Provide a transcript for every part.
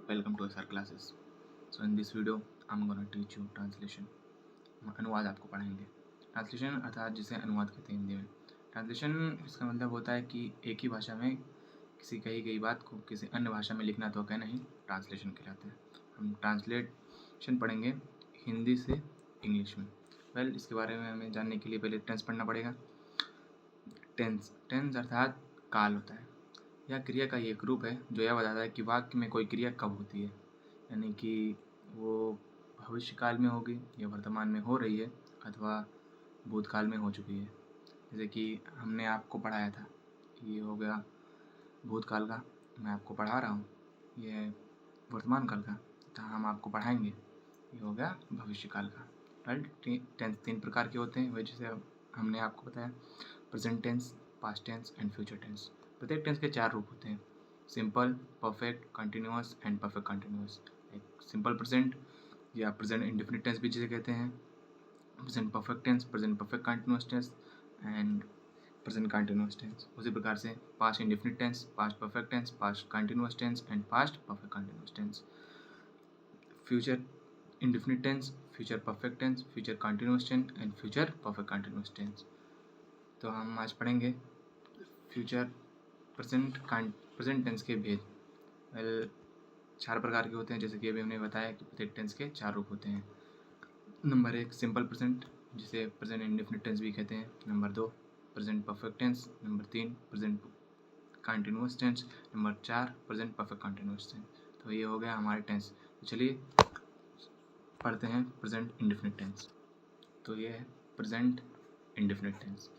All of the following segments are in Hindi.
Welcome to SR classes. So in this video I'm gonna teach you translation. अनुवाद आपको पढ़ाएंगे. ट्रांसलेशन अर्थात जिसे अनुवाद कहते हैं हिंदी में. ट्रांसलेशन इसका मतलब होता है कि एक ही भाषा में किसी कही गई बात को किसी अन्य भाषा में लिखना तो कहना ही ट्रांसलेशन कहलाता है. हम ट्रांसलेशन पढ़ेंगे हिंदी से इंग्लिश में. इसके बारे में हमें जानने के लिए पहले टेंस पढ़ना पड़ेगा. टेंस अर्थात काल होता है. यह क्रिया का एक रूप है जो यह बताता है कि वाक्य में कोई क्रिया कब होती है, यानी कि वो भविष्य काल में होगी या वर्तमान में हो रही है अथवा भूतकाल में हो चुकी है. जैसे कि हमने आपको पढ़ाया था, ये हो गया भूतकाल का, मैं आपको पढ़ा रहा हूँ, ये वर्तमान काल का तथा हम आपको पढ़ाएंगे, ये हो गया भविष्य काल का. राइट. टेंस 3 प्रकार के होते हैं, वह जैसे हमने आपको बताया, present tense, past tense and future tense. प्रत्येक टेंस के 4 रूप होते हैं: simple, perfect, continuous and perfect continuous. एक सिंपल प्रेजेंट या प्रेजेंट इंडेफिनिट टेंस भी जिसे कहते हैं, present perfect tense, present perfect continuous tense and present continuous tense. उसी प्रकार से past indefinite tense, past perfect tense, past continuous tense and past perfect continuous tense. Future indefinite tense, future perfect tense, future continuous tense and future perfect continuous tense. तो हम आज पढ़ेंगे फ्यूचर प्रेजेंट टेंस के भेद. 4 प्रकार के होते हैं, जैसे कि अभी हमने बताया कि प्रत्येक टेंस के 4 रूप होते हैं. नंबर 1 सिंपल प्रेजेंट, जिसे प्रेजेंट इंडेफिनिट टेंस भी कहते हैं. Number 2 present perfect tense. Number 3 present continuous tense. Number 4 present perfect continuous tense. तो ये हो गया हमारे टेंस. तो चलिए पढ़ते हैं प्रेजेंट इंडेफिनिट टेंस. तो ये है प्रेजेंट इंडेफिनिट टेंस.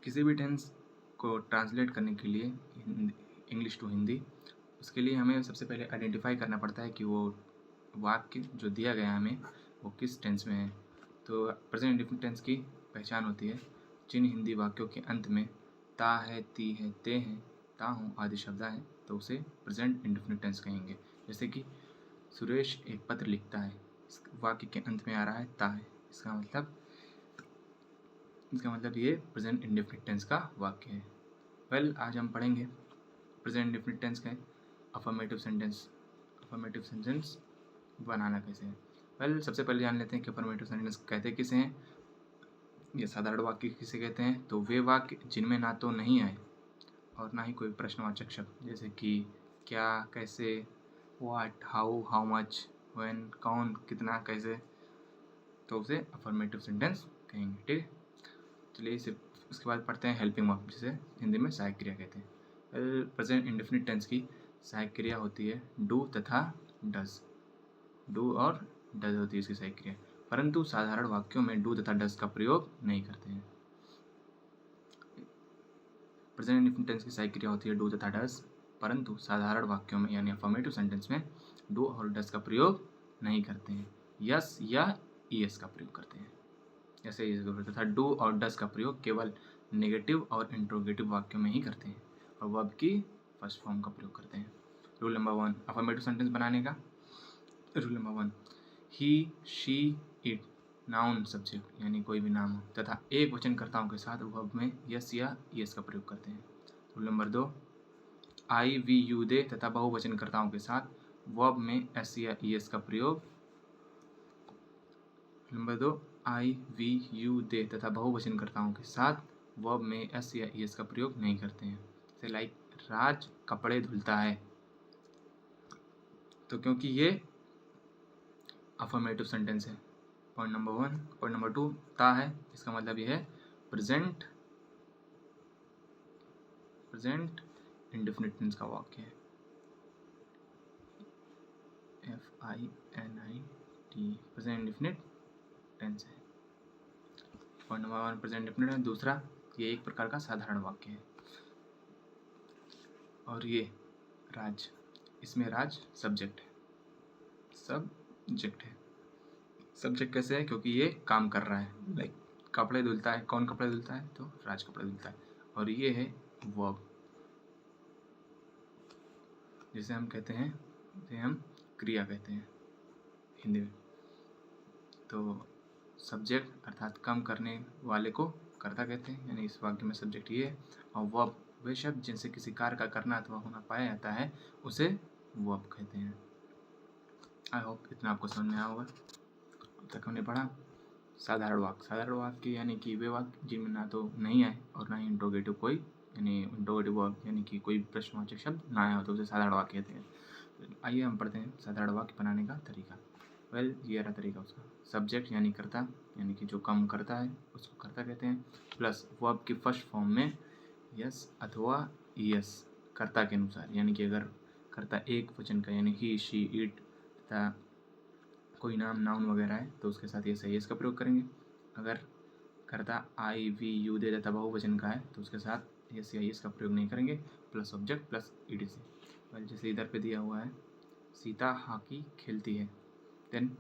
किसी भी टेंस को ट्रांसलेट करने के लिए इंग्लिश टू हिंदी, उसके लिए हमें सबसे पहले आइडेंटिफाई करना पड़ता है कि वो वाक्य जो दिया गया हमें वो किस टेंस में है. तो प्रेजेंट इंडेफिनिट टेंस की पहचान होती है जिन हिंदी वाक्यों के अंत में ता है, ती है, ते हैं, ता हूँ आदि शब्द हैं तो उसे प्रेजेंट इंडेफिनिट टेंस कहेंगे. जैसे कि सुरेश एक पत्र लिखता है, इस वाक्य के अंत में आ रहा है ता है, इसका मतलब ये प्रेजेंट इंडेफिनिट टेंस का वाक्य है. आज हम पढ़ेंगे प्रेजेंट इंडेफिनिट टेंस का अफर्मेटिव सेंटेंस बनाना कैसे है. सबसे पहले जान लेते हैं कि अफर्मेटिव सेंटेंस कहते किसे हैं. ये साधारण वाक्य किसे कहते हैं. तो वे वाक्य जिनमें ना तो नहीं आए और ना ही कोई प्रश्नवाचक शब्द, जैसे कि क्या, कैसे, what, how, how much, when, कौन, कितना, कैसे, तो उसे अफर्मेटिव सेंटेंस कहेंगे. ठीक है. चलिए इसके बाद पढ़ते हैं हेल्पिंग वर्ब, जिसे हिंदी में सहायक क्रिया कहते हैं. प्रेजेंट इंडेफिनिट टेंस की सहायक क्रिया होती है डू तथा डज. डू और डज होती है इसकी सहायक क्रिया, परंतु साधारण वाक्यों में डू तथा डज का प्रयोग नहीं करते हैं. प्रेजेंट इंडेफिनिट टेंस की सहायक क्रिया होती है डू तथा डज, परंतु साधारण वाक्यों में यानी अफर्मेटिव सेंटेंस में डू और डज का प्रयोग नहीं करते हैं. यस या ईएस का प्रयोग करते हैं. जैसे तथा डू और डज का प्रयोग केवल नेगेटिव और इंट्रोगेटिव वाक्यों में ही करते हैं और वर्ब की फर्स्ट फॉर्म का प्रयोग करते हैं. रूल नंबर 1 अफर्मेटिव सेंटेंस बनाने का. Rule number 1, he, she, it noun subject यानी कोई भी नाम हो तथा एक वचनकर्ताओं के साथ वर्ब में यस या यस का प्रयोग करते हैं. Rule number 2, I, we, you, they तथा बहुवचनकर्ताओं के साथ वर्ब में एस या ईएस का प्रयोग. Number 2, I, we, you, they तथा बहुवचनकर्ताओं के साथ वर्ब में एस या ईएस का प्रयोग नहीं करते हैं. जैसे लाइक राज कपड़े धुलता है, तो क्योंकि ये अफर्मेटिव सेंटेंस है. Point number 1. पॉइंट नंबर 2, ता है, इसका मतलब ये है प्रेजेंट इंडेफिनिट टेंस का वाक्य है. FINIT प्रेजेंट इंडेफिनिट टेंस है. पॉइंट नंबर 1 प्रेजेंट इंडेफिनिट है. दूसरा, ये एक प्रकार का साधारण वाक्य है. और ये राज, इसमें राज सब्जेक्ट है. सब्जेक्ट कैसे है, क्योंकि ये काम कर रहा है. लाइक कपड़े धुलता है, कौन कपड़े धुलता है, तो राज कपड़े धुलता है. और ये है वर्ब, जिसे हम कहते हैं, जिसे हम क्रिया कहते हैं हिंदी में. तो सब्जेक्ट अर्थात काम करने वाले को कर्ता कहते हैं, यानी इस वाक्य में सब्जेक्ट ये है. और वर्ब वे शब्द जिनसे किसी कार्य का करना अथवा होना पाया जाता है उसे वर्ब कहते हैं. आई होप इतना आपको समझ में आया होगा। अब तक हमने पढ़ा साधारण वाक्य। साधारण वाक्य यानी कि वे वाक्य जिनमें ना तो नहीं आए और ना ही इंट्रोगेटिव कोई यानी इंट्रोगेटिव वाक्य यानी कि कोई प्रश्नवाचक शब्द ना आया हो तो उसे साधारण वाक्य कहते हैं। आइए हम पढ़ते हैं साधारण वाक्य बनाने का तरीका। वेल ये रहा तरीका उसका। सब्जेक्ट यानी कर्ता यानी कि जो काम करता है उसको कर्ता कहते हैं, प्लस वर्ब की फर्स्ट फॉर्म में यस अथवा यस कर्ता के अनुसार, यानी कि अगर कर्ता एक वचन का यानी ही शी इट तथा कोई नाम नाउन वगैरह है तो उसके साथ यस या यस का प्रयोग करेंगे। अगर कर्ता आई वी यू दे देता बहुवचन का है तो उसके साथ यस या यस का प्रयोग नहीं करेंगे, plus object plus etc. Well जैसे इधर पे दिया हुआ है सीता हॉकी खेलती है, देन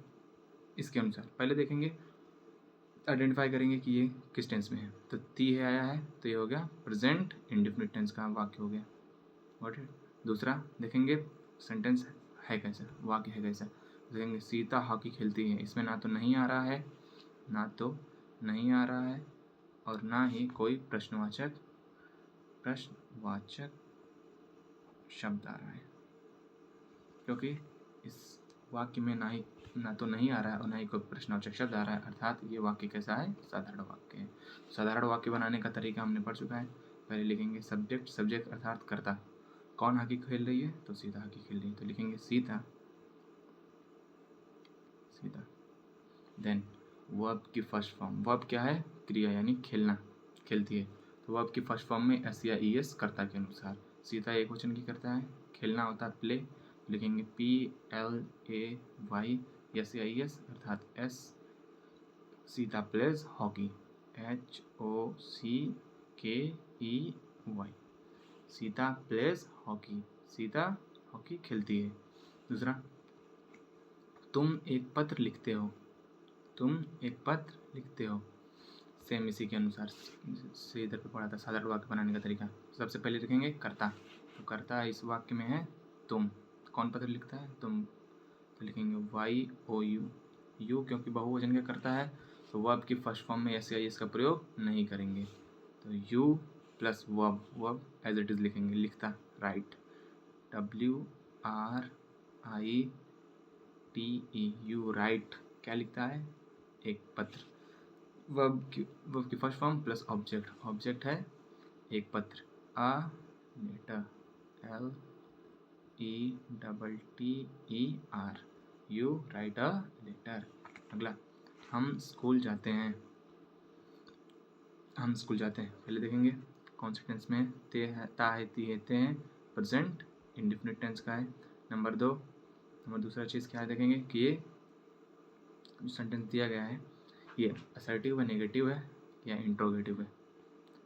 इसके अनुसार पहले देखेंगे आइडेंटिफाई करेंगे कि ये किस टेंस में है। तो ती है आया है तो ये हो गया प्रेजेंट इंडेफिनिट टेंस का वाक्य हो गया। Got it. दूसरा देखेंगे सेंटेंस है कैसा, वाक्य है कैसा। देखेंगे सीता हॉकी खेलती है, इसमें ना तो नहीं आ रहा है, ना तो नहीं आ रहा है और ना ही कोई प्रश्नवाचक शब्द आ रहा है, क्योंकि इस वाक्य में ना तो नहीं आ रहा है और ना ही कोई प्रश्नवाचक शब्द आ रहा है, अर्थात ये वाक्य कैसा है, साधारण वाक्य है। साधारण वाक्य बनाने का तरीका हमने पढ़ चुका है। पहले लिखेंगे सब्जेक्ट अर्थात कर्ता। कौन हॉकी खेल रही है तो सीता हॉकी खेल रही है, तो लिखेंगे सीता। देन वर्ब की फर्स्ट फॉर्म, वर्ब क्या है, क्रिया यानी खेलना, खेलती है, तो वर्ब की फर्स्ट फॉर्म में एस या ई एस कर्ता के अनुसार। सीता एक वचन की करता है, खेलना होता है प्ले, लिखेंगे P L A Y, S या ई एस अर्थात S. Sita plays hockey, H O C K E Y, Sita plays hockey, Sita hockey खेलती है। दूसरा तुम एक पत्र लिखते हो, तुम एक पत्र लिखते हो, सेम इसी के अनुसार से इधर पे पढ़ा था साधारण वाक्य बनाने का तरीका। सबसे पहले लिखेंगे कर्ता, तो कर्ता इस वाक्य में है तुम, कौन पत्र लिखता है, तुम, तो लिखेंगे वाई ओ यू, यू क्योंकि बहुवचन का करता है तो वर्ब की फर्स्ट फॉर्म में एस या एस का प्रयोग नहीं करेंगे, तो you plus verb as it is लिखेंगे, लिखता write, W R I T E, you write, क्या लिखता है, एक पत्र। वर्ब की फर्स्ट फॉर्म प्लस ऑब्जेक्ट है एक पत्र, a letter, L E double T E R, you write a letter. अगला हम स्कूल जाते हैं, पहले देखेंगे कौन से टेंस में, ते है, ता है, ती है, ते हैं, प्रेजेंट इंडेफिनिट टेंस का है। नंबर दूसरा चीज़ क्या है, देखेंगे कि ये जो सेंटेंस दिया गया है ये असर्टिव है, नेगेटिव है या इंट्रोगेटिव है।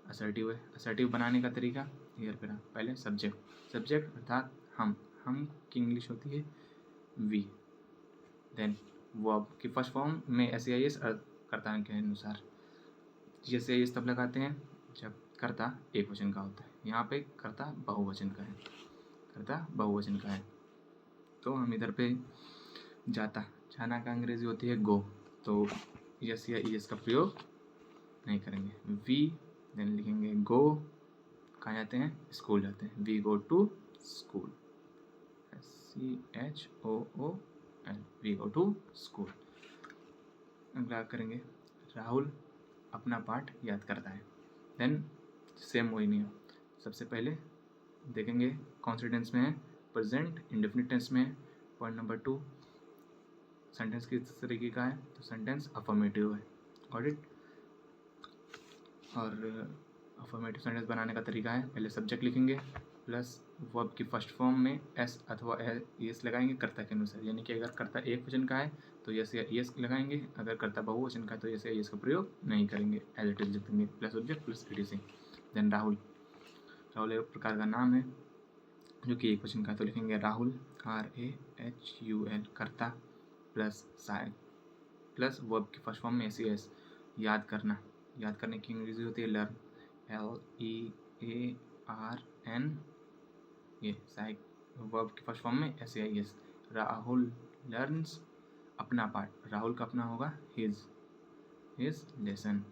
असर्टिव बनाने का तरीका ईयर पे रहा। पहले सब्जेक्ट अर्थात हम की इंग्लिश होती है वी, देन वर्ब की फर्स्ट फॉर्म में एस या एस कर्ता के अनुसार, एस या एस तब लगाते हैं जब कर्ता एक वचन का होता है, यहाँ पे कर्ता बहुवचन का है, तो हम इधर पे जाना का अंग्रेजी होती है गो, तो यस या एस का प्रयोग नहीं करेंगे। वी देन लिखेंगे गो, कहाँ जाते हैं, स्कूल जाते हैं, we go to school, SCHOOL, we go to school. अगला करेंगे राहुल अपना पाठ याद करता है, देन सेम वही नहीं, सबसे पहले देखेंगे कौन से टेंस में है, प्रेजेंट इंडेफिनिट टेंस में है। पॉइंट नंबर 2 सेंटेंस किस तरीके का है, तो सेंटेंस अफर्मेटिव है, गॉट इट। और अफर्मेटिव सेंटेंस बनाने का तरीका है, पहले सब्जेक्ट लिखेंगे प्लस वर्ब की फर्स्ट फॉर्म में एस अथवा एस लगाएंगे कर्ता के अनुसार, यानी कि अगर कर्ता एक वचन का है तो यस या एस लगाएंगे, अगर कर्ता बहुवचन का है तो यस या एस का प्रयोग नहीं करेंगे, एज इट इज लिख देंगे, plus object plus etc. Then Rahul एक प्रकार का नाम है जो कि एक वचन का है, तो लिखेंगे राहुल, RAHUL, कर्ता प्लस साय प्लस वर्ब की फर्स्ट फॉर्म में एस, याद करने की अंग्रेजी होती है लर्न, LEARN, ये साइक वर्ब की फर्स्ट फॉर्म में SAIS। राहुल लर्न्स अपना पाठ, राहुल का अपना होगा हिज लेसन,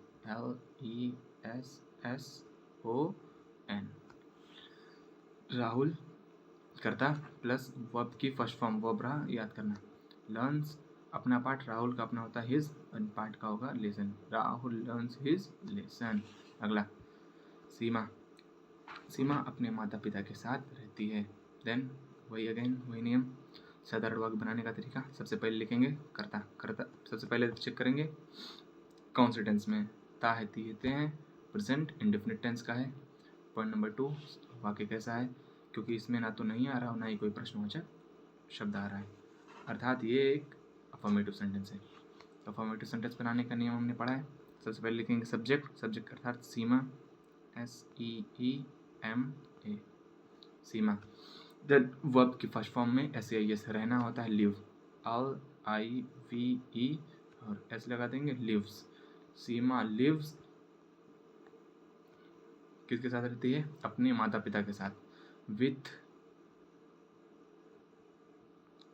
LESSON। राहुल करता प्लस वर्ब की फर्स्ट फॉर्म, वर्ब रहा याद करना, लर्न्स अपना पार्ट, राहुल का अपना होता है हिज, और पार्ट का होगा lesson. Rahul learns his lesson. अगला सीमा, सीमा अपने माता पिता के साथ रहती है। देन वही अगेन वही नियम, साधारण वाक्य बनाने का तरीका, सबसे पहले लिखेंगे कर्ता, कर्ता सबसे पहले चेक करेंगे कौन से टेंस में, ता है, ती है, ते हैं, प्रेजेंट इंडेफिनिट टेंस का है। पॉइंट नंबर 2, वाक्य कैसा है, क्योंकि इसमें ना तो नहीं आ रहा और ना ही कोई प्रश्नवाचक शब्द आ रहा है, अर्थात ये एक अफर्मेटिव सेंटेंस है। अफर्मेटिव सेंटेंस बनाने का नियम हमने पढ़ा है। सबसे पहले लिखेंगे सब्जेक्ट, सब्जेक्ट अर्थात सीमा, SEEMA, सीमा। जब वर्ब की फर्स्ट फॉर्म में SAIS रहना होता है, लिव, LIVE और S लगा देंगे, लिव्स। सीमा लिव्स किसके साथ रहती है, अपने माता पिता के साथ, विथ,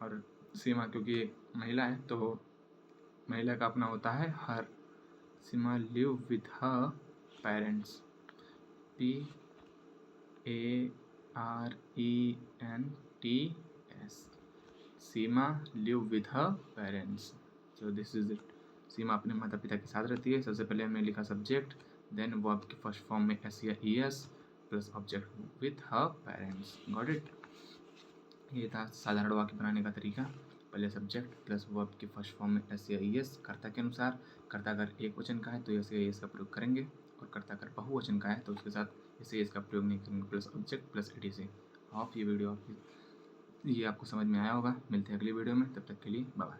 और सीमा क्योंकि महिला है तो महिला का अपना होता है her. Seema live with her parents, PARENTS, Seema live with her parents. So this is it. Seema अपने माता पिता के साथ रहती है। सबसे पहले हमने लिखा सब्जेक्ट, देन वर्ब की फर्स्ट फॉर्म में SES plus object with her parents. Got it. ये था साधारण वाक्य बनाने का तरीका। पहले सब्जेक्ट प्लस वर्ब की फर्स्ट फॉर्म में SES, कर्ता के अनुसार। कर्ता अगर एक वचन का है तो SES का प्रयोग करेंगे, और कर्ता अगर बहुवचन का है तो उसके साथ SES का प्रयोग नहीं करेंगे, प्लस ऑब्जेक्ट प्लस EDC। आप ये वीडियो ये आपको समझ में आया होगा। मिलते हैं अगली वीडियो में, तब तक के लिए बाय बाय।